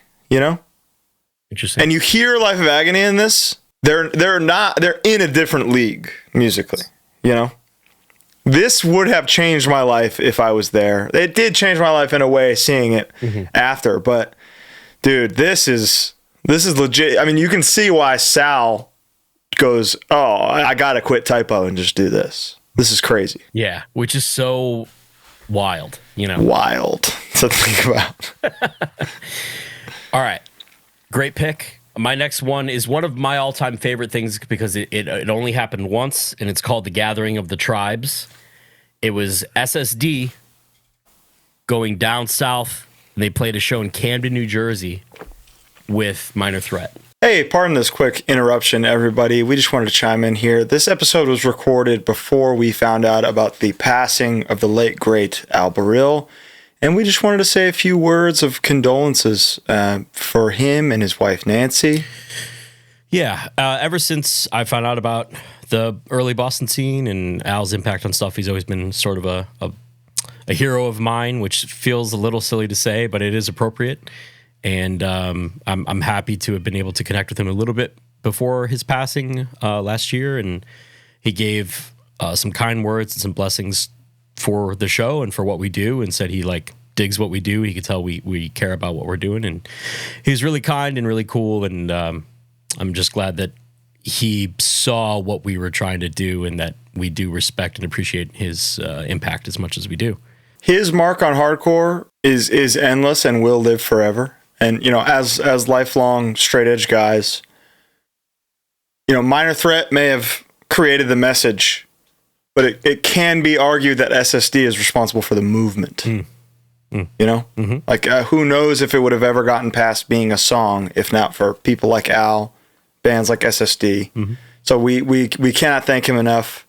Interesting. And you hear Life of Agony in this. They're in a different league musically, This would have changed my life if I was there. It did change my life in a way seeing it after, but dude, this is legit. I mean, you can see why Sal goes, "Oh, I got to quit Typo and just do this." This is crazy. Yeah, which is so wild, Wild to think about. All right. Great pick. My next one is one of my all-time favorite things because it only happened once, and it's called The Gathering of the Tribes. It was SSD going down south, and they played a show in Camden, New Jersey with Minor Threat. Hey, pardon this quick interruption, everybody. We just wanted to chime in here. This episode was recorded before we found out about the passing of the late, great Al Baril. And we just wanted to say a few words of condolences for him and his wife, Nancy. Yeah. Ever since I found out about the early Boston scene and Al's impact on stuff, he's always been sort of a hero of mine, which feels a little silly to say, but it is appropriate. And I'm happy to have been able to connect with him a little bit before his passing last year. And he gave some kind words and some blessings for the show and for what we do, and said he digs what we do. He could tell we care about what we're doing. And he was really kind and really cool. And I'm just glad that he saw what we were trying to do and that we do respect and appreciate his impact as much as we do. His mark on hardcore is endless and will live forever. And, as lifelong straight edge guys, Minor Threat may have created the message, but it can be argued that SSD is responsible for the movement. Mm-hmm. Who knows if it would have ever gotten past being a song if not for people like Al, bands like SSD. Mm-hmm. So we cannot thank him enough.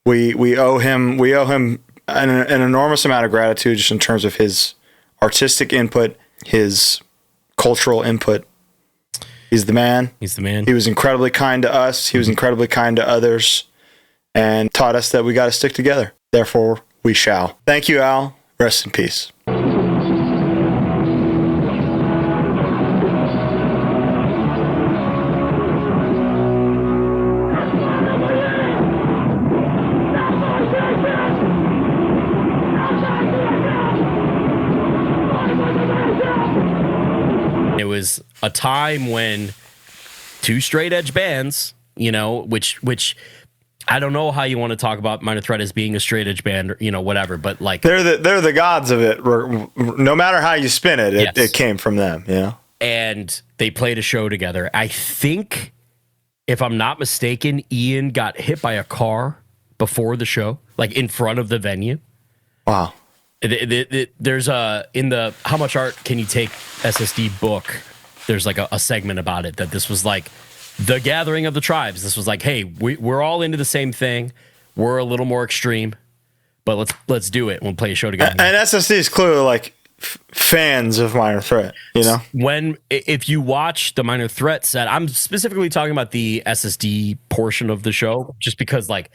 We owe him an enormous amount of gratitude just in terms of his artistic input, his cultural input. He's the man. He's the man. He was incredibly kind to us. He was incredibly kind to others and taught us that we got to stick together. Therefore, we shall. Thank you, Al. Rest in peace. It was a time when 2 straight edge bands, which I don't know how you want to talk about Minor Threat as being a straight edge band, or, whatever, but they're the gods of it. No matter how you spin it, it came from them, And they played a show together. I think, if I'm not mistaken, Ian got hit by a car before the show, in front of the venue. Wow. There's in the How Much Art Can You Take SSD book, there's like a segment about it that this was like the gathering of the tribes. This was like, hey, we're all into the same thing. We're a little more extreme, but let's do it. We'll play a show together. And SSD is clearly like fans of Minor Threat, you know? If you watch the Minor Threat set, I'm specifically talking about the SSD portion of the show, just because like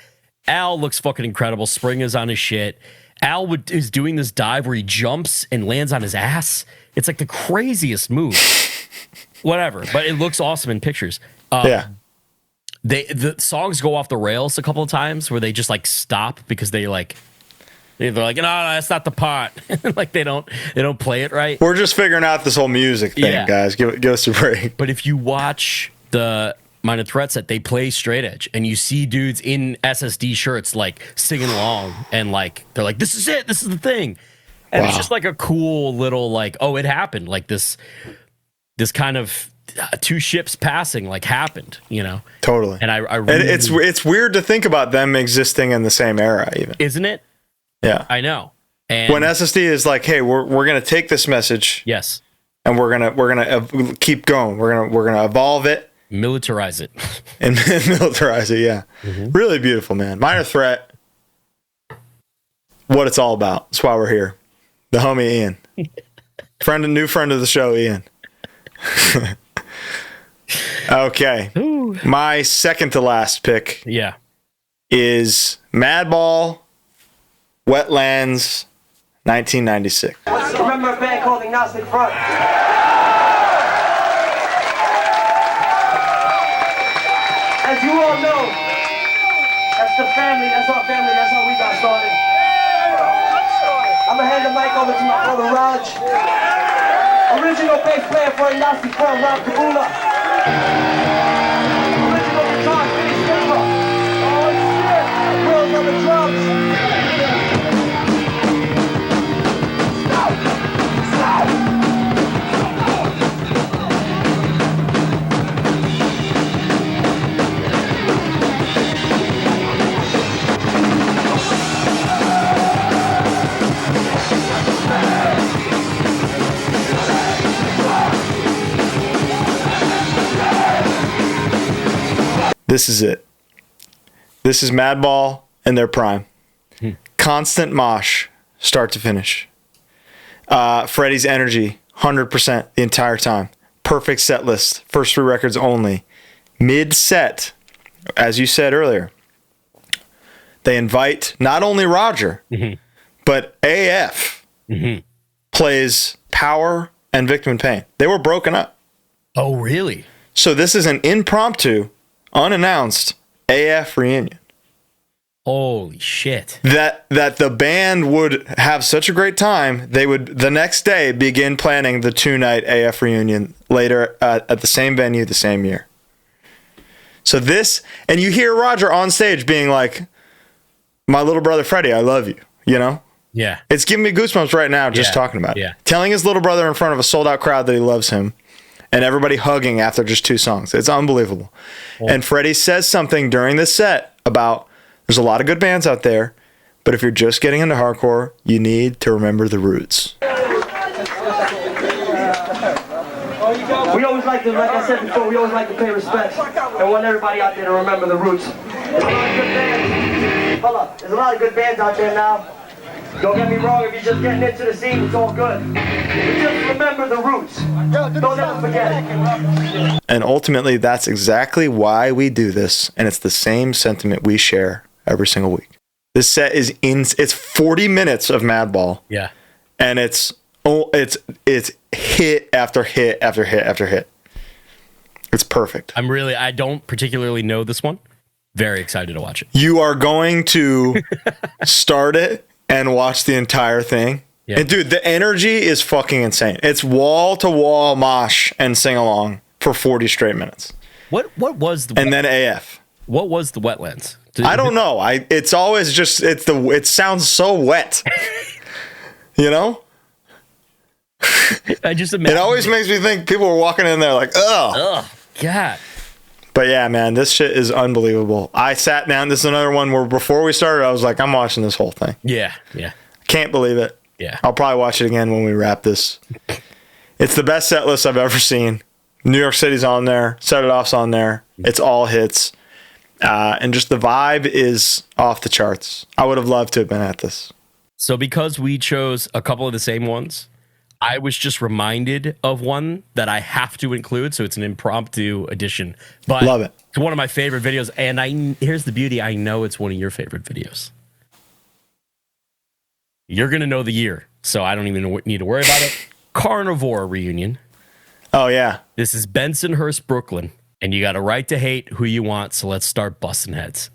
Al looks fucking incredible. Spring is on his shit. Al is doing this dive where he jumps and lands on his ass. It's like the craziest move. Whatever, but it looks awesome in pictures. Yeah. The songs go off the rails a couple of times where they just like stop because they're like, no, that's not the part. Like they don't play it right. We're just figuring out this whole music thing, guys. Give us a break. But if you watch the Minor Threat set, they play straight edge, and you see dudes in SSD shirts like singing along, and like they're like, "This is it. This is the thing." And it's just like a cool little like, oh, it happened. Like this kind of two ships passing like happened, you know? Totally. And I really, and it's weird to think about them existing in the same era, even, isn't it? Yeah, I know. And when SSD is like, hey, we're gonna take this message, yes, and we're gonna keep going. We're gonna evolve it, militarize it, and militarize it. Yeah, really beautiful, man. Minor Threat, what it's all about. That's why we're here. The homie Ian, new friend of the show, Ian. Okay, my second to last pick, is Madball, Wetlands, 1996. Remember a band called Agnostic Front? As you all know, that's the family, that's our family, that's how we got started. I'm gonna hand the mic over to my brother Raj, original bass player for Agnostic Front, Rob Kabula. Original guitar, Vinny Silver. Oh shit, Will's on the drums. This is it. This is Madball in their prime. Constant mosh, start to finish. Freddie's energy, 100% the entire time. Perfect set list. First three records only. Mid-set, as you said earlier, they invite not only Roger, but AF plays Power and Victim in Pain. They were broken up. Oh, really? So this is an impromptu, unannounced AF reunion. Holy shit. That the band would have such a great time, they would the next day begin planning the 2-night AF reunion later at the same venue the same year. So this, and you hear Roger on stage being like, my little brother Freddie, I love you, you know? Yeah. It's giving me goosebumps right now just talking about it. Yeah. Telling his little brother in front of a sold-out crowd that he loves him, and everybody hugging after just 2 songs. It's unbelievable. Oh. And Freddie says something during this set about there's a lot of good bands out there, but if you're just getting into hardcore, you need to remember the roots. We always like to, like I said before, we always like to pay respect and want everybody out there to remember the roots. There's a lot of good bands. Hold up. There's a lot of good bands out there now. Don't get me wrong, if you're just getting into the scene, it's all good. But just remember the roots. Don't ever forget it. And ultimately, that's exactly why we do this, and it's the same sentiment we share every single week. This set is it's 40 minutes of Madball. Yeah. And it's hit after hit after hit after hit. It's perfect. I don't particularly know this one. Very excited to watch it. You are going to start it and watch the entire thing. Yeah. And dude, the energy is fucking insane. It's wall to wall mosh and sing along for 40 straight minutes. What was the and then AF? What was the Wetlands? I don't know. It's always just it sounds so wet. You know? I just imagine it always makes me think people were walking in there like, ugh, God. But yeah, man, this shit is unbelievable. I sat down. This is another one where before we started, I was like, I'm watching this whole thing. Yeah. Can't believe it. Yeah. I'll probably watch it again when we wrap this. It's the best set list I've ever seen. New York City's on there. Set It Off's on there. It's all hits. And just the vibe is off the charts. I would have loved to have been at this. So because we chose a couple of the same ones, I was just reminded of one that I have to include. So it's an impromptu addition. But Love it. It's one of my favorite videos. And here's the beauty. I know it's one of your favorite videos. You're going to know the year. So I don't even need to worry about it. Carnivore reunion. Oh, yeah. This is Bensonhurst, Brooklyn. And you got a right to hate who you want. So let's start busting heads.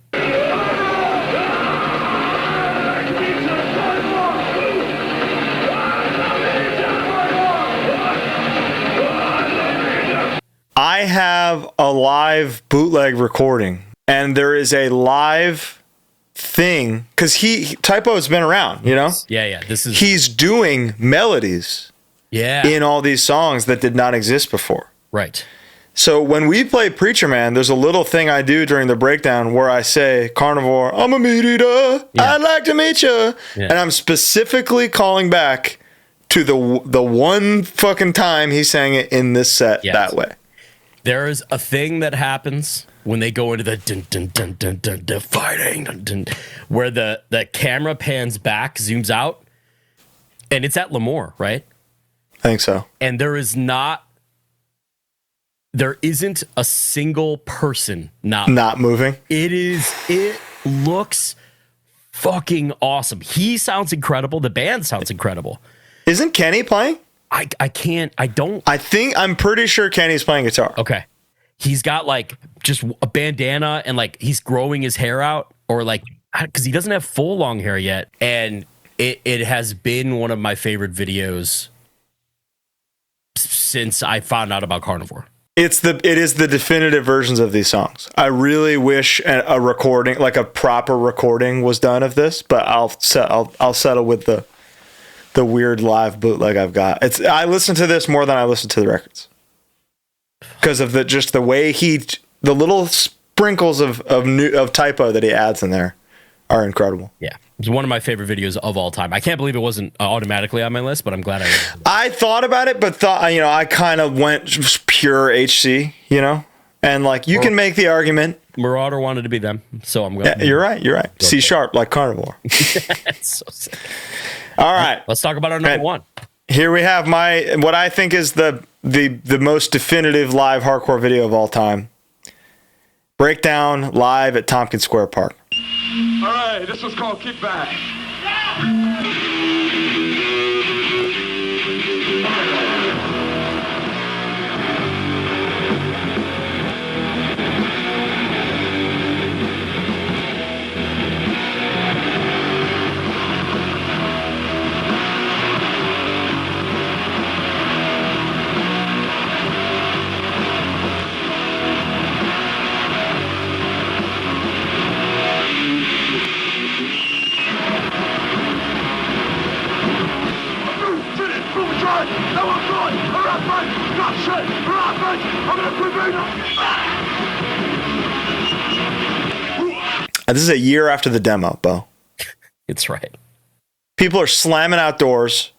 I have a live bootleg recording, and there is a live thing because Typo has been around, you know? Yeah. He's doing melodies in all these songs that did not exist before. Right. So when we play Preacher Man, there's a little thing I do during the breakdown where I say, Carnivore, I'm a meat eater. Yeah. I'd like to meet you. Yeah. And I'm specifically calling back to the one fucking time he sang it in this set that way. There is a thing that happens when they go into the dun dun dun dun dun, dun fighting, dun, dun, where the camera pans back, zooms out, and it's at L'Amour, right? I think so. And there isn't a single person not moving. It looks fucking awesome. He sounds incredible. The band sounds incredible. Isn't Kenny playing? I'm pretty sure Kenny's playing guitar. Okay. He's got like just a bandana and like he's growing his hair out or like, because he doesn't have full long hair yet. And it has been one of my favorite videos since I found out about Carnivore. It is the definitive versions of these songs. I really wish a recording, like a proper recording was done of this, but I'll settle with the weird live bootleg I've got. I listen to this more than I listen to the records because of the way the little sprinkles of typo that he adds in there are incrediedible. Yeah, it's one of my favorite videos of all time. I can't believe it wasn't automatically on my list, but I'm glad I thought about it, but I kind of went just pure HC, and like you can make the argument. Merauder wanted to be them, so I'm going. Yeah, you're right. C sharp like Carnivore. It's so sick. All right, let's talk about our number one. Here we have what I think is the most definitive live hardcore video of all time. Breakdown live at Tompkins Square Park. All right, this one's called Kickback. This is a year after the demo, Bo. It's right. People are slamming outdoors,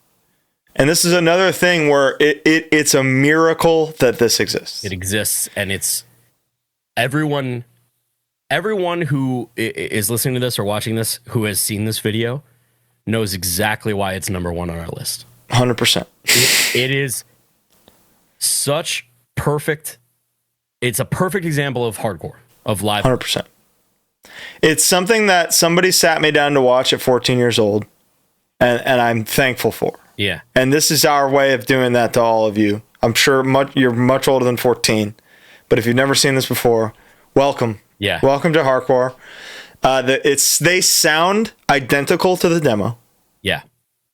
and this is another thing where it's a miracle that this exists. It exists, and it's everyone who is listening to this or watching this who has seen this video knows exactly why it's number one on our list. 100%. It is such perfect. It's a perfect example of hardcore, of live. 100%. It's something that somebody sat me down to watch at 14 years old, and I'm thankful for. Yeah. And this is our way of doing that to all of you. I'm sure you're much older than 14, but if you've never seen this before, welcome. Yeah. Welcome to hardcore. They sound identical to the demo. Yeah.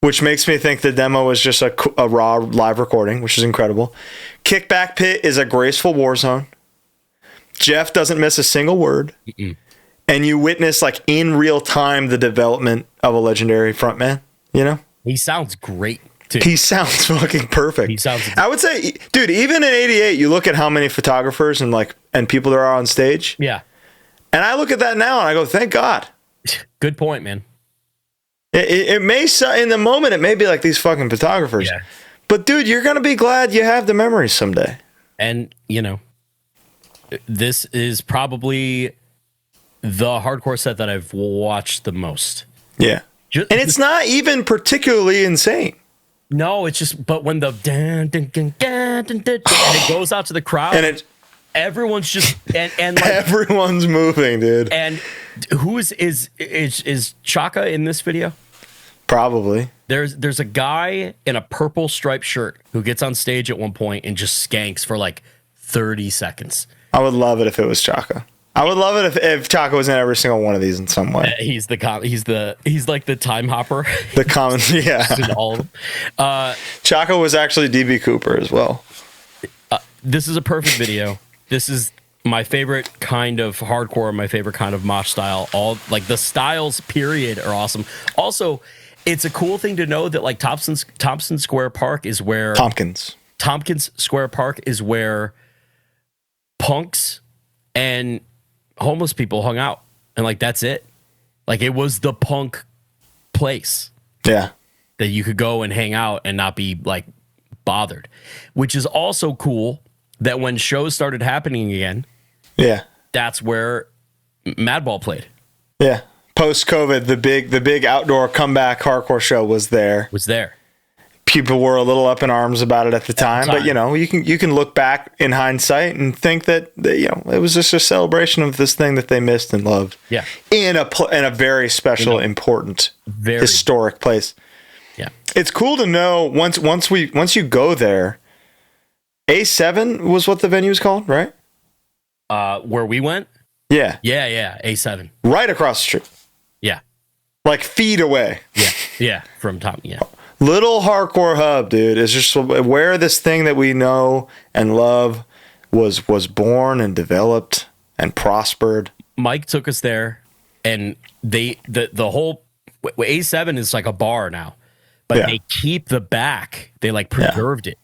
Which makes me think the demo was just a raw live recording, which is incredible. Kickback Pit is a graceful war zone. Jeff doesn't miss a single word. Mm-mm. And you witness, like, in real time, the development of a legendary frontman, He sounds great, too. He sounds fucking perfect. I would say, dude, even in 88, you look at how many photographers and people there are on stage. Yeah. And I look at that now and I go, thank God. Good point, man. It may in the moment it may be like these fucking photographers, Yeah. but dude, you're gonna be glad you have the memories someday. And this is probably the hardcore set that I've watched the most. Yeah, and it's not even particularly insane. No, it's just, but when the dun, dun, dun, dun, dun, dun, and it goes out to the crowd, And everyone's just and like, everyone's moving, dude. and who is Chaka in this video? Probably. There's a guy in a purple striped shirt who gets on stage at one point and just skanks for like 30 seconds. I would love it if it was Chaka. I would love it if Chaka was in every single one of these in some way. He's like the time hopper. The common, yeah. in all of them. Chaka was actually DB Cooper as well. This is a perfect video. This is my favorite kind of hardcore, my favorite kind of mosh style. All like the styles, period, are awesome. Also, it's a cool thing to know that like Tompkins Square Park is where Tompkins Square Park is where punks and homeless people hung out, and like that's it. Like it was the punk place. Yeah, that you could go and hang out and not be like bothered, which is also cool. That when shows started happening again, yeah, that's where Madball played. Yeah, post COVID, the big outdoor comeback hardcore show was there. People were a little up in arms about it at the time, but you can look back in hindsight and think that it was just a celebration of this thing that they missed and loved. Yeah, in a very special, important, historic place. Yeah, it's cool to know once you go there. A7 was what the venue was called, right? Where we went? Yeah. Yeah, A7. Right across the street. Yeah. Like feet away. Yeah, from Tom, yeah. Little hardcore hub, dude. Is just where this thing that we know and love was born and developed and prospered. Mike took us there, and the whole A7 is like a bar now, but they keep the back. They like preserved it.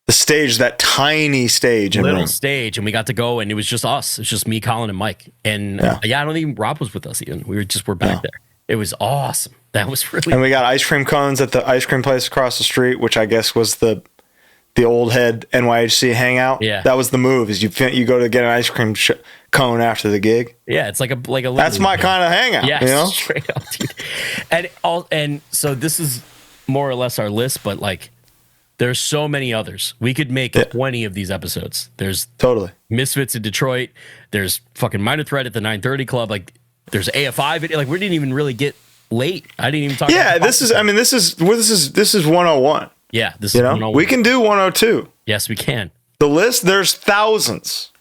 The stage, that tiny stage. Little stage, and we got to go, and it was just us. It's just me, Colin, and Mike. And I don't think Rob was with us even. We're back there. It was awesome. That was really And we got ice cream cones at the ice cream place across the street, which I guess was the old head NYHC hangout. Yeah. That was the move, is you go to get an ice cream cone after the gig. Yeah, it's like a that's my kind of hangout. Yeah, straight up, dude. And so this is more or less our list, but like there's so many others. We could make 20 of these episodes. There's totally Misfits in Detroit. There's fucking Minor Threat at the 930 Club. Like there's AFI. Like we didn't even really get late. I didn't even talk. Yeah, this is 101. Yeah, this is 101. We can do 102. Yes, we can. The list, there's thousands.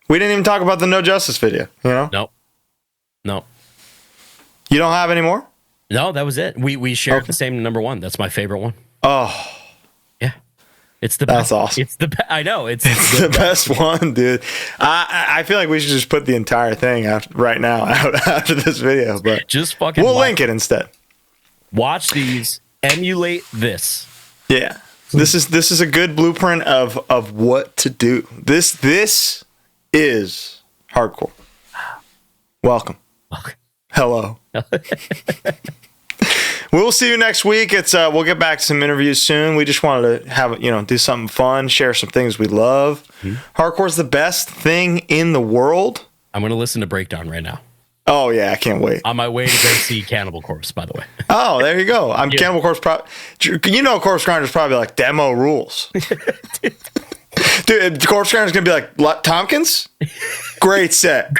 We didn't even talk about the No Justice video. No. You don't have any more? No, that was it. We shared the same number one. That's my favorite one. Oh. It's the best. That's awesome. It's I know. It's the best one, dude. I feel like we should just put the entire thing out right now after this video, but just fucking. We'll link it instead. Watch these. Emulate this. Yeah, this is a good blueprint of what to do. This is hardcore. Welcome. Hello. We'll see you next week. We'll get back to some interviews soon. We just wanted to have do something fun, share some things we love. Hardcore's the best thing in the world. I'm going to listen to Breakdown right now. Oh yeah, I can't wait. On my way to go see Cannibal Corpse, by the way. Oh, there you go. Cannibal Corpse. Corpse Grinder's probably like demo rules. Dude, Corpse Grinder's gonna be like Tompkins. Great set.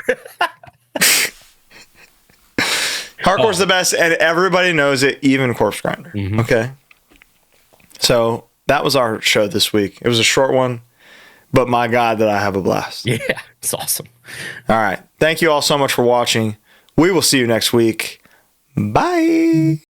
Hardcore's the best, and everybody knows it, even Corpse Grinder. Okay. So that was our show this week. It was a short one, but my God, did I have a blast. Yeah, it's awesome. All right. Thank you all so much for watching. We will see you next week. Bye.